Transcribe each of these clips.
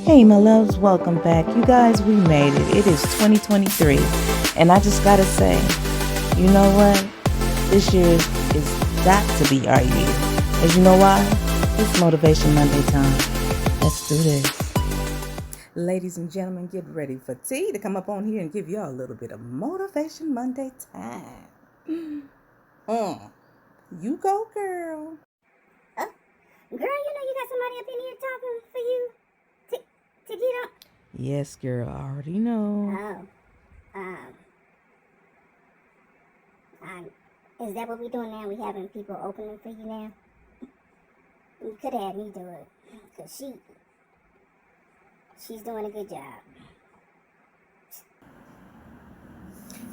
Hey, my loves, welcome back. You guys, we made it. It is 2023. And I just got to say, you know what? This year is got to be our year. Because you know why? It's Motivation Monday time. Let's do this. Ladies and gentlemen, get ready for T to come up on here and give y'all a little bit of Motivation Monday time. You go, girl. Girl, you got somebody up in here talking for you to get up. Yes, girl, I already know. Is that what we doing now? We having people opening for you now? You could have had me do it, cause she's doing a good job.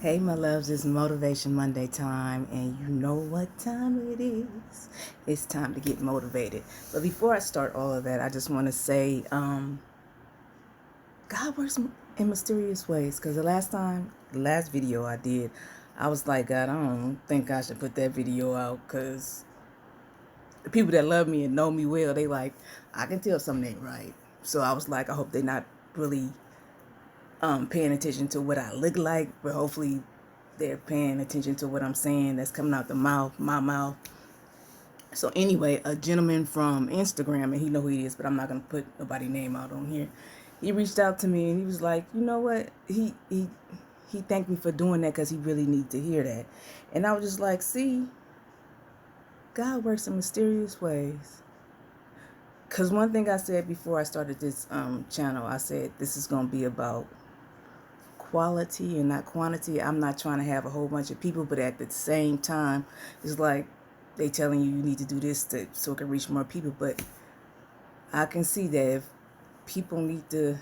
Hey, my loves, it's Motivation Monday time, and you know what time it is. It's time to get motivated. But before I start all of that, I just want to say, God works in mysterious ways. Because the last video I did, I was like, God, I don't think I should put that video out, because the people that love me and know me well, they like, I can tell something ain't right. So I was like, I hope they're not really paying attention to what I look like, but hopefully they're paying attention to what I'm saying that's coming out my mouth. So anyway, a gentleman from Instagram, and he know who he is, but I'm not gonna put nobody's name out on here. He reached out to me and he was like, you know what? He thanked me for doing that because he really needed to hear that. And I was just like, see, God works in mysterious ways. Because one thing I said before I started this channel, I said this is gonna be about quality and not quantity. I'm not trying to have a whole bunch of people, but at the same time, it's like they telling you need to do this so it can reach more people. But I can see that if people need to,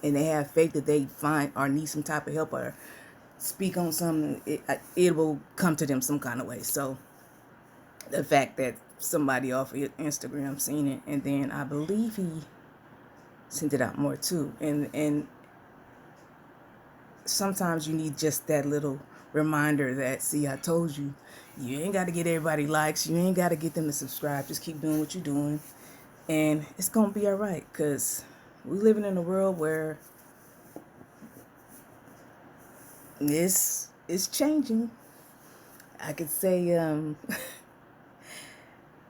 and they have faith that they find or need some type of help or speak on something, it will come to them some kind of way. So the fact that somebody off of Instagram seen it, and then I believe he sent it out more too, and sometimes you need just that little reminder that, see, I told you, you ain't got to get everybody likes. You ain't got to get them to subscribe. Just keep doing what you're doing. And it's going to be all right, because we're living in a world where it's changing. I could say,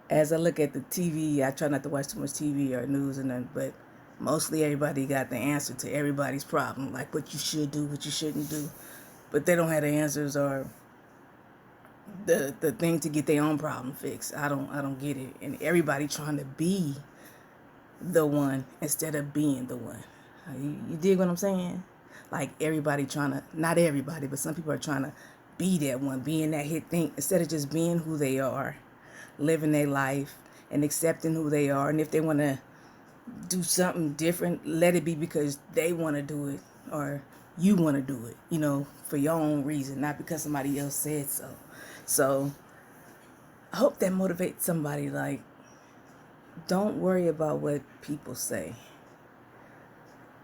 as I look at the TV, I try not to watch too much TV or news and nothing, but mostly everybody got the answer to everybody's problem, like what you should do, what you shouldn't do. But they don't have the answers or the thing to get their own problem fixed. I don't get it. And everybody trying to be the one instead of being the one. You dig what I'm saying? Like everybody trying to, not everybody, but some people are trying to be that one, being that hit thing, instead of just being who they are, living their life and accepting who they are. And if they want to do something different, let it be because they want to do it, or you want to do it, for your own reason, not because somebody else said so. So I hope that motivates somebody. Like, don't worry about what people say.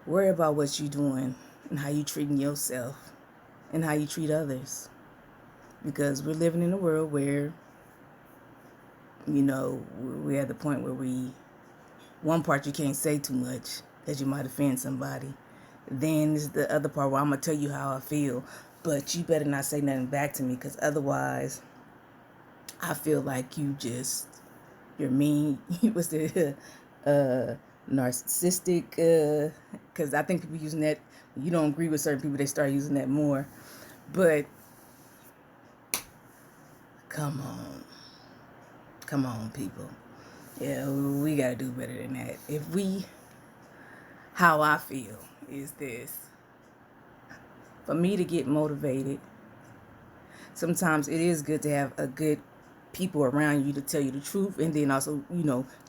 Worry about what you're doing and how you treating yourself and how you treat others. Because we're living in a world where, we're at the point where one part you can't say too much because you might offend somebody. Then is the other part where I'm going to tell you how I feel, but you better not say nothing back to me, because otherwise I feel like you're mean. What's the narcissistic, because I think people using that, when you don't agree with certain people, they start using that more. But come on, people. Yeah, we got to do better than that. How I feel is this. For me to get motivated, sometimes it is good to have a good people around you to tell you the truth, and then also,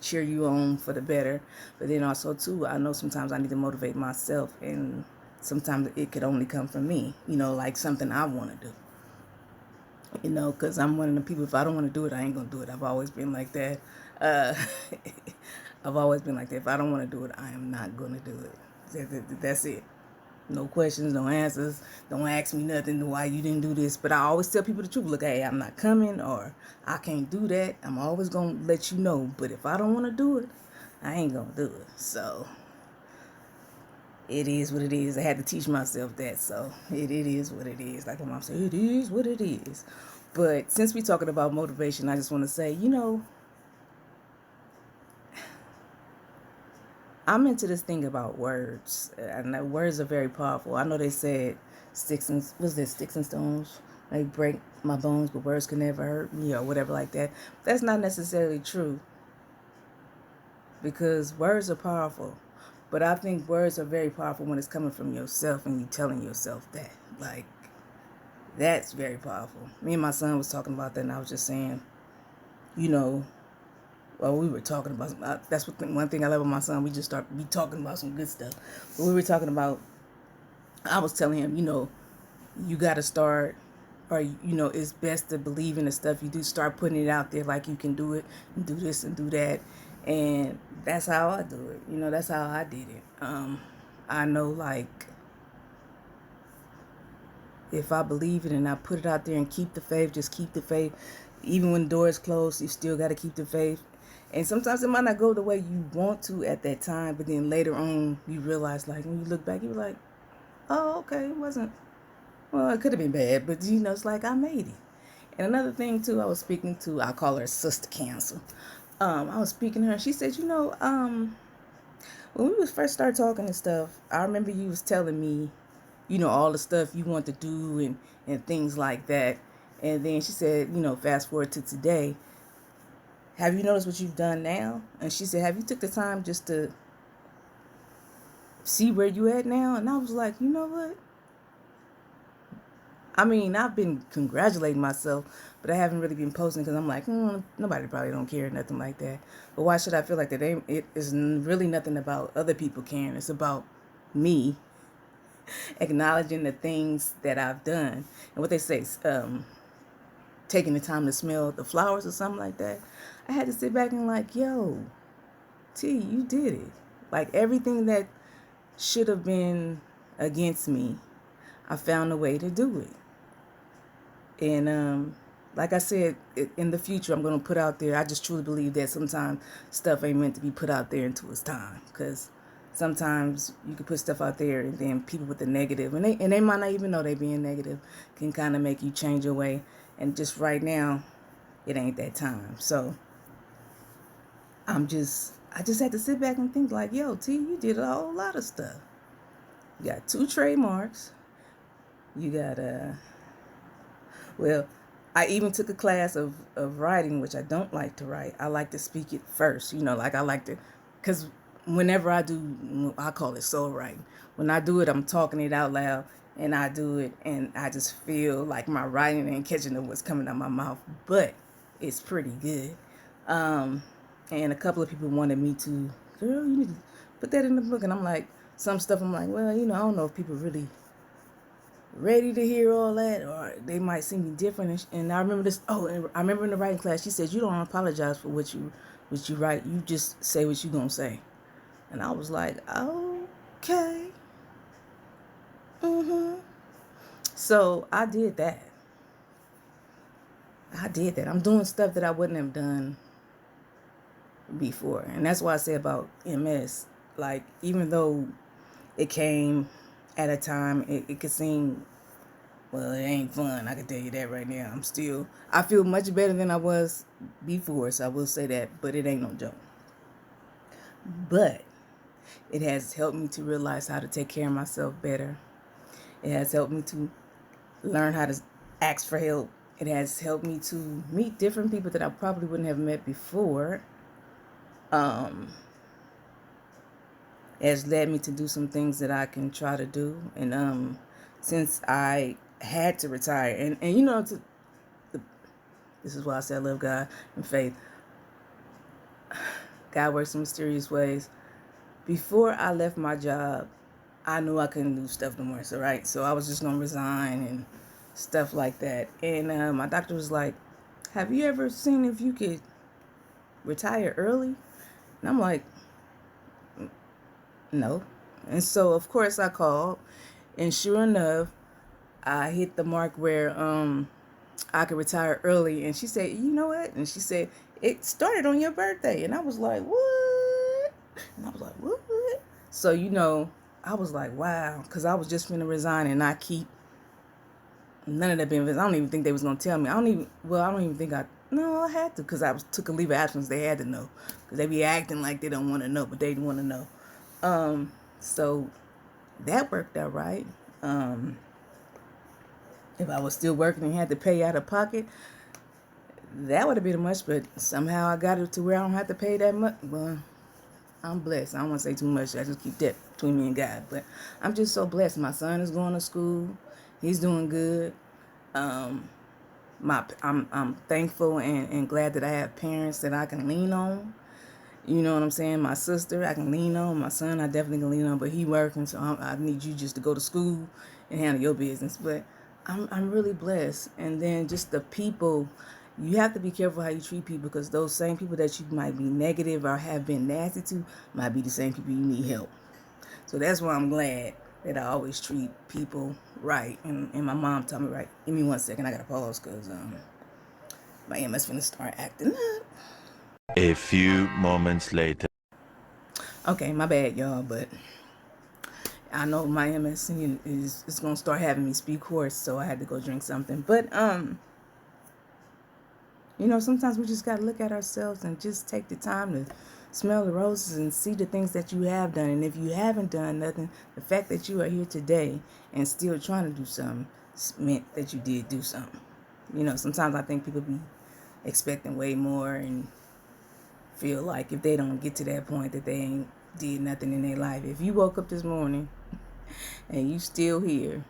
cheer you on for the better. But then also, too, I know sometimes I need to motivate myself, and sometimes it could only come from me, like something I want to do. Because I'm one of the people, if I don't want to do it, I ain't going to do it. I've always been like that. I've always been like that. If I don't want to do it, I am not going to do it. That's it. No questions, no answers. Don't ask me nothing why you didn't do this. But I always tell people the truth. Look, hey, I'm not coming, or I can't do that. I'm always going to let you know. But if I don't want to do it, I ain't going to do it. So it is what it is. I had to teach myself that, so it is what it is. Like my mom said, it is what it is. But since we're talking about motivation, I just want to say, I'm into this thing about words. I know words are very powerful. I know they said sticks and stones, they break my bones, but words can never hurt me or whatever like that. That's not necessarily true because words are powerful. But I think words are very powerful when it's coming from yourself and you telling yourself that. Like, that's very powerful. Me and my son was talking about that, and I was just saying, you know, well, we were talking about, that's one thing I love about my son. We just start be talking about some good stuff. But we were talking about, I was telling him, you got to start, or, it's best to believe in the stuff you do. Start putting it out there like you can do it and do this and do that. And that's how I do it. That's how I did it. I know, like, if I believe it and I put it out there and keep the faith, just keep the faith. Even when doors close, you still got to keep the faith. And sometimes it might not go the way you want to at that time, but then later on, you realize, like, when you look back, you're like, oh, okay, it wasn't, well, it could have been bad, but, it's like I made it. And another thing, too, I was speaking to, I call her Sister Cancer. I was speaking to her, and she said, when we was first started talking and stuff, I remember you was telling me, all the stuff you want to do and things like that. And then she said, fast forward to today, have you noticed what you've done now? And she said, have you took the time just to see where you at now? And I was like, you know what? I mean, I've been congratulating myself, but I haven't really been posting because I'm like, nobody probably don't care, nothing like that. But why should I feel like that? It is really nothing about other people caring. It's about me acknowledging the things that I've done. And what they say, taking the time to smell the flowers or something like that. I had to sit back and like, yo, T, you did it. Like everything that should have been against me, I found a way to do it. And like I said, in the future, I'm going to put out there, I just truly believe that sometimes stuff ain't meant to be put out there until it's time. Because sometimes you can put stuff out there and then people with the negative, and they might not even know they being negative, can kind of make you change your way. And just right now, it ain't that time. So I just had to sit back and think like, yo, T, you did a whole lot of stuff. You got 2 trademarks. You got well, I even took a class of writing, which I don't like to write. I like to speak it first, like I like to, because whenever I do, I call it soul writing. When I do it, I'm talking it out loud, and I do it, and I just feel like my writing ain't catching up what's coming out my mouth, but it's pretty good. And a couple of people wanted me to, girl, you need to put that in the book, and I'm like, some stuff I'm like, well, I don't know if people really ready to hear all that, or they might see me different. And I remember this. Oh, and I remember in the writing class, she said, "You don't apologize for what you write. You just say what you gonna say." And I was like, "Okay, So I did that. I'm doing stuff that I wouldn't have done before, and that's why I say about MS. Like, even though it came at a time, it could seem, well, it ain't fun. I can tell you that right now. I feel much better than I was before, so I will say that, but it ain't no joke. But it has helped me to realize how to take care of myself better. It has helped me to learn how to ask for help. It has helped me to meet different people that I probably wouldn't have met before. It has led me to do some things that I can try to do. And since I had to retire, and this is why I say I love God and faith. God works in mysterious ways. Before I left my job, I knew I couldn't do stuff no more. So I was just gonna resign and stuff like that. And my doctor was like, "Have you ever seen if you could retire early?" And I'm like, "No." And so of course I called, and sure enough, I hit the mark where I could retire early. And she said, "You know what?" And she said, "It started on your birthday." And I was like, "What?" And I was like, "What?" So I was like, wow, because I was just finna resign and not keep none of that benefits. I don't even think they was gonna tell me. I don't even think I had to, because took a leave of absence. They had to know, because they be acting like they don't want to know, but they want to know. So that worked out right. If I was still working and had to pay out of pocket, that would have been much, but somehow I got it to where I don't have to pay that much. Well, I'm blessed. I don't want to say too much. I just keep that between me and God. But I'm just so blessed. My son is going to school. He's doing good. I'm thankful and glad that I have parents that I can lean on. You know what I'm saying? My sister, I can lean on. My son, I definitely can lean on, but he working, so I need you just to go to school and handle your business. But I'm really blessed. And then just the people, you have to be careful how you treat people, because those same people that you might be negative or have been nasty to might be the same people you need help. So that's why I'm glad that I always treat people right. And my mom told me right. Give me 1 second. I got to pause because my MS finna start acting up. A few moments later. Okay, my bad, y'all, but I know my MS is gonna start having me speak hoarse, so I had to go drink something. But sometimes we just gotta look at ourselves and just take the time to smell the roses and see the things that you have done. And if you haven't done nothing, the fact that you are here today and still trying to do something meant that you did do something. Sometimes I think people be expecting way more and feel like if they don't get to that point that they ain't did nothing in their life. If you woke up this morning and you still here,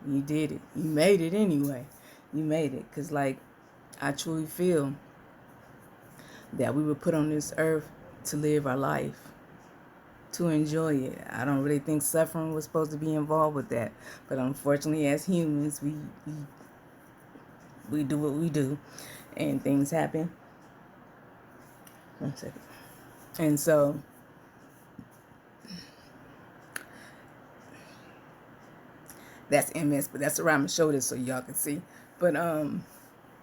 you did it. You made it anyway. You made it. Because, I truly feel that we were put on this earth to live our life, to enjoy it. I don't really think suffering was supposed to be involved with that. But unfortunately, as humans, we do what we do. And things happen. 1 second. And so that's MS, but that's around my shoulders so y'all can see. But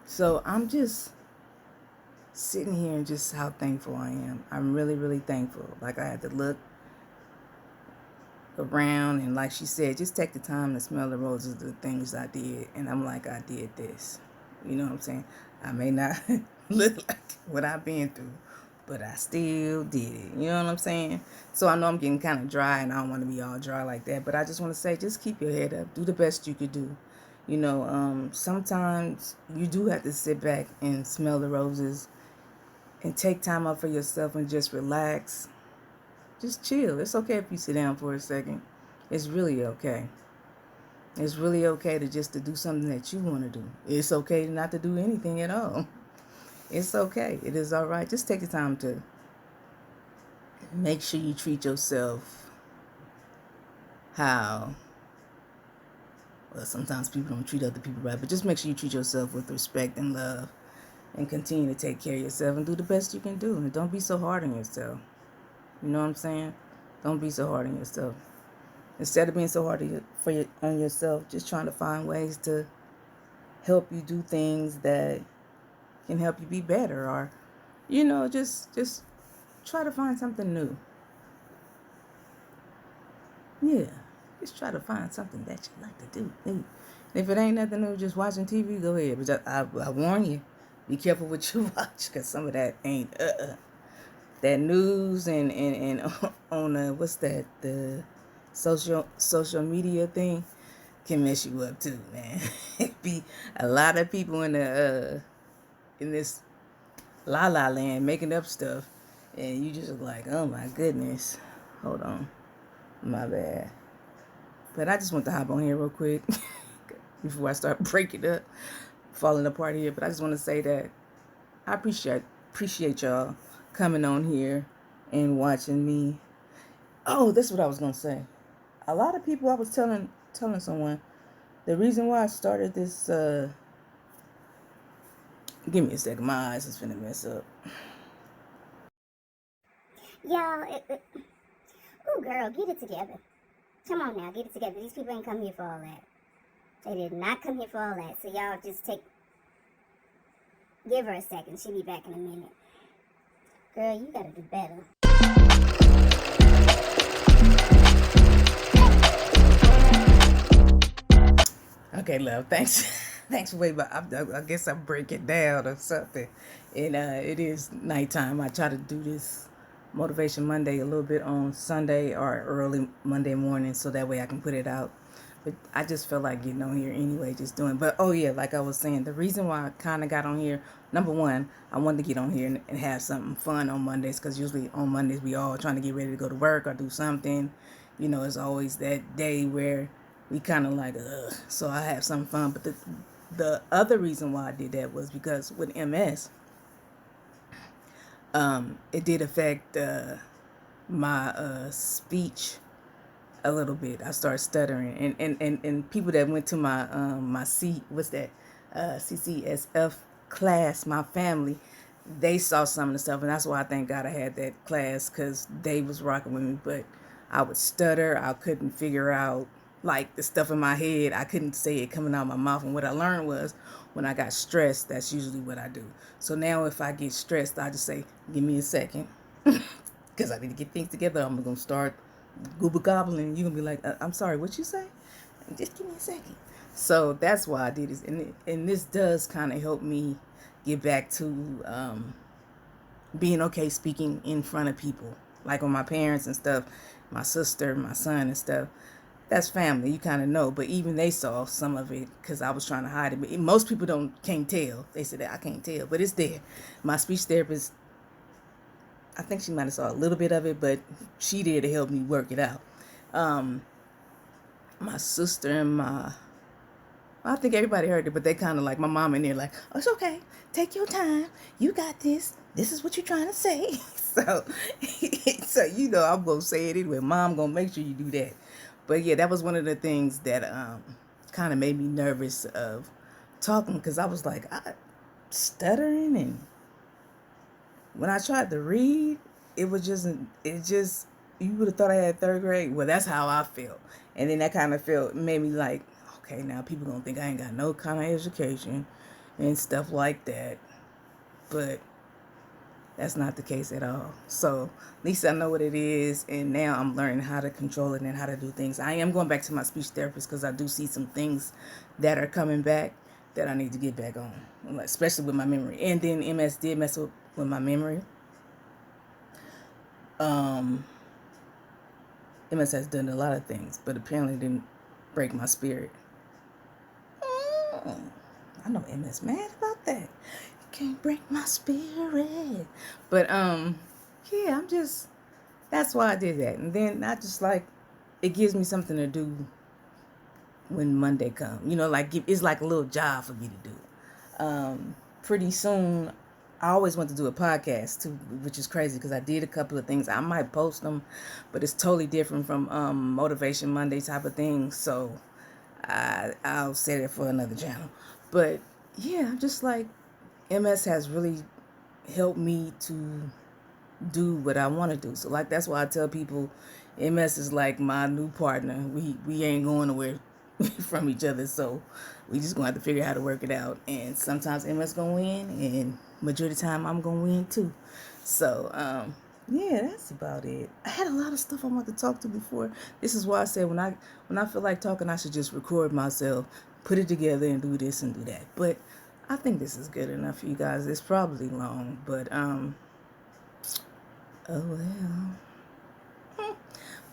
so I'm just sitting here and just how thankful I am. I'm really, really thankful. Like, I had to look around and, like she said, just take the time to smell the roses of the things I did. And I'm like, I did this. You know what I'm saying? I may not look like what I've been through, but I still did it. You know what I'm saying? So I know I'm getting kind of dry, and I don't want to be all dry like that. But I just want to say, just keep your head up. Do the best you could do. Sometimes you do have to sit back and smell the roses and take time out for yourself and just relax. Just chill. It's okay if you sit down for a second. It's really okay. It's really okay to do something that you want to do. It's okay not to do anything at all. It's okay. It is all right. Just take the time to make sure you treat yourself how, well, sometimes people don't treat other people right, but just make sure you treat yourself with respect and love, and continue to take care of yourself and do the best you can do. And don't be so hard on yourself. You know what I'm saying? Don't be so hard on yourself. Instead of being so hard on yourself, just trying to find ways to help you do things that can help you be better, or just try to find something new. Yeah, just try to find something that you like to do. Hey, if it ain't nothing new, just watching TV, go ahead. But I warn you, be careful what you watch, because some of that ain't that news and on what's that, the social media thing can mess you up too, man. It be a lot of people in this la la land making up stuff, and you just like, oh my goodness. Hold on, my bad. But I just want to hop on here real quick before I start breaking up, falling apart here. But I just want to say that I appreciate y'all coming on here and watching me. Oh, that's what I was gonna say. A lot of people, I was telling someone, the reason why I started this, give me a second, my eyes is finna mess up. Y'all, ooh, girl, get it together. Come on now, get it together. These people ain't come here for all that. They did not come here for all that. So y'all just give her a second. She'll be back in a minute. Girl, you gotta do better. Okay, love. Thanks. Thanks for waiting. But I guess I break it down or something. And it is nighttime. I try to do this Motivation Monday a little bit on Sunday or early Monday morning so that way I can put it out. But I just feel like getting on here anyway, just doing. But oh yeah, like I was saying, the reason why I kind of got on here, number one, I wanted to get on here and have something fun on Mondays because usually on Mondays we all trying to get ready to go to work or do something. You know, it's always that day where we kind of like, ugh. So I have some fun. But the other reason why I did that was because with MS, it did affect my speech a little bit. I started stuttering, and people that went to my my CCSF class, my family, they saw some of the stuff, and that's why I thank God I had that class because they was rocking with me. But I would stutter. I couldn't figure out like the stuff in my head. I couldn't say it coming out of my mouth. And what I learned was when I got stressed, that's usually what I do. So now if I get stressed, I just say, "Give me a second," because I need to get things together. I'm gonna start goober gobbling. You're gonna be like, "I'm sorry, what you say? Just give me a second." So that's why I did this, and this does kind of help me get back to being okay speaking in front of people, like with my parents and stuff, my sister, my son and stuff. That's family, you kind of know, but even they saw some of it because I was trying to hide it. But most people can't tell. They said that I can't tell, but it's there. My speech therapist, I think she might have saw a little bit of it, but she did to help me work it out. My sister and I think everybody heard it, but they kind of like my mom and they're like, "Oh, it's okay. Take your time. You got this. This is what you're trying to say." So, so I'm gonna say it anyway. Mom gonna make sure you do that. But yeah, that was one of the things that kind of made me nervous of talking because I was like, stuttering, and when I tried to read, it just you would have thought I had third grade. Well, that's how I felt, and then that kind of made me like, okay, now people gonna think I ain't got no kind of education and stuff like that, but that's not the case at all. So at least I know what it is, and now I'm learning how to control it and how to do things. I am going back to my speech therapist because I do see some things that are coming back that I need to get back on, especially with my memory. And then MS did mess with my memory. MS has done a lot of things, but apparently didn't break my spirit. I know MS mad about that. You can't break my spirit. But yeah, that's why I did that. And then I just like, it gives me something to do when Monday comes. Like it's like a little job for me to do. Pretty soon, I always want to do a podcast too, which is crazy because I did a couple of things. I might post them, but it's totally different from Motivation Monday type of thing. So I'll set it for another channel. But yeah, I'm just like, MS has really helped me to do what I want to do. So like that's why I tell people MS is like my new partner. We ain't going nowhere from each other, so we just gonna have to figure out how to work it out. And sometimes MS gonna win, and majority of the time I'm gonna win too. So yeah, that's about it. I had a lot of stuff I wanted to talk to before. This is why I said when I feel like talking, I should just record myself, put it together, and do this and do that. But I think this is good enough for you guys. It's probably long, but oh well.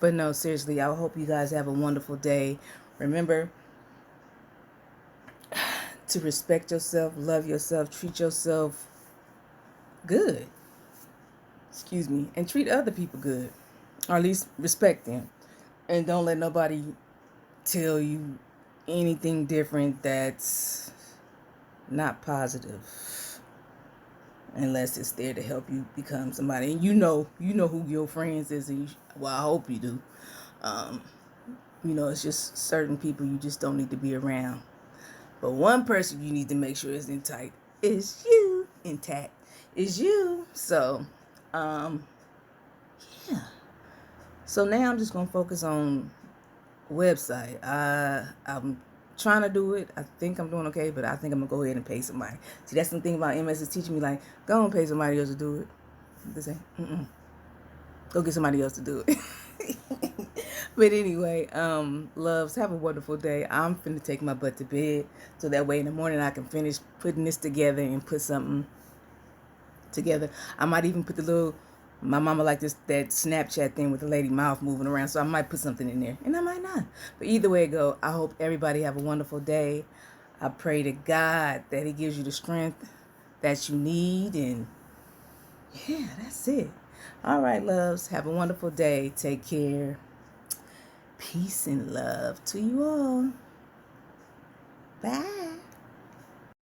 But no, seriously, I hope you guys have a wonderful day. Remember to respect yourself, love yourself, treat yourself good. Excuse me. And treat other people good. Or at least respect them. And don't let nobody tell you anything different that's not positive. Unless it's there to help you become somebody. And you know who your friends is. And I hope you do. It's just certain people you just don't need to be around. But one person you need to make sure is intact is you. Intact is you. So, yeah. So now I'm just gonna focus on website. I'm trying to do it. I think I'm doing okay, but I think I'm gonna go ahead and pay somebody. See, that's the thing about MS is teaching me, like, go and pay somebody else to do it. They say, go get somebody else to do it. But anyway, loves, have a wonderful day. I'm finna take my butt to bed so that way in the morning I can finish putting this together and put something together. I might even put the little, my mama like this, that Snapchat thing with the lady mouth moving around, so I might put something in there, and I might not. But either way it go, I hope everybody have a wonderful day. I pray to God that He gives you the strength that you need, and yeah, that's it. All right, loves, have a wonderful day. Take care. Peace and love to you all. Bye.